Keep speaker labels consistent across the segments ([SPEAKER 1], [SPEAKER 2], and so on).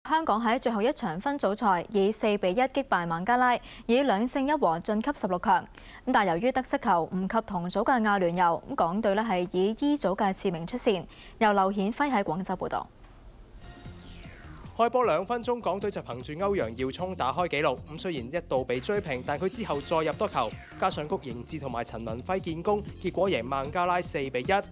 [SPEAKER 1] 香港喺最後一場分組賽以4-1擊敗孟加拉，以2勝1和晉級16強。但由於得失球唔及同組嘅亞聯酋，港隊係以 E 組嘅次名出線。由劉顯輝喺廣州報導。
[SPEAKER 2] 開波2分鐘，港隊就憑住歐陽耀聰打開紀錄。雖然一度被追平，但佢之後再入多球，加上谷盈智同埋陳文輝建功，結果贏孟加拉4-1。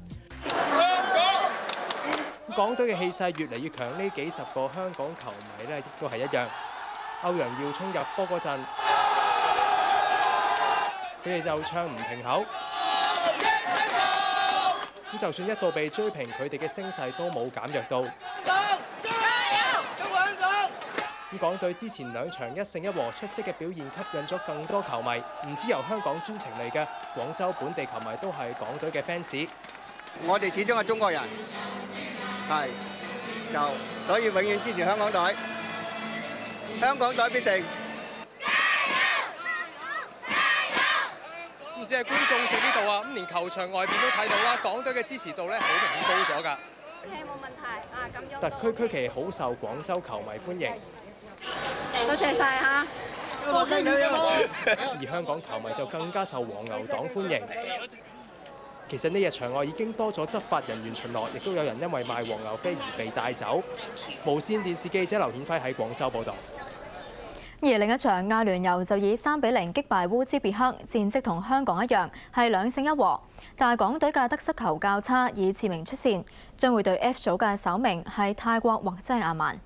[SPEAKER 2] 港隊嘅氣勢越嚟越強，呢幾十個香港球迷亦都係一樣。歐陽耀聰入波嗰陣，佢哋就唱唔停口。就算一度被追平，佢哋嘅聲勢都冇減弱到。港隊之前2場1勝1和出色嘅表現，吸引咗更多球迷。唔止由香港專程嚟嘅，廣州本地球迷都係港隊嘅 fans。
[SPEAKER 3] 我哋始終係中國人，所以永遠支持香港隊。香港隊必勝！
[SPEAKER 2] 唔止係觀眾席呢度啊，連球場外邊都睇到啦，港隊嘅支持度好明顯高咗㗎。
[SPEAKER 4] OK， 冇問題。咁
[SPEAKER 2] 特區區旗好受廣州球迷歡迎。
[SPEAKER 4] 多謝晒嚇。
[SPEAKER 2] 而香港球迷就更加受黃牛黨歡迎。其實呢日場外已經多咗執法人員巡邏，亦都有人因為賣黃牛飛而被帶走。無線電視記者劉顯輝喺廣州報導。
[SPEAKER 1] 而另一場亞聯酋就以3-0擊敗烏茲別克，戰績同香港一樣，係2勝1和。但係港隊嘅得失球較差，以次名出線，將會對 F 組嘅首名係泰國或者係阿曼。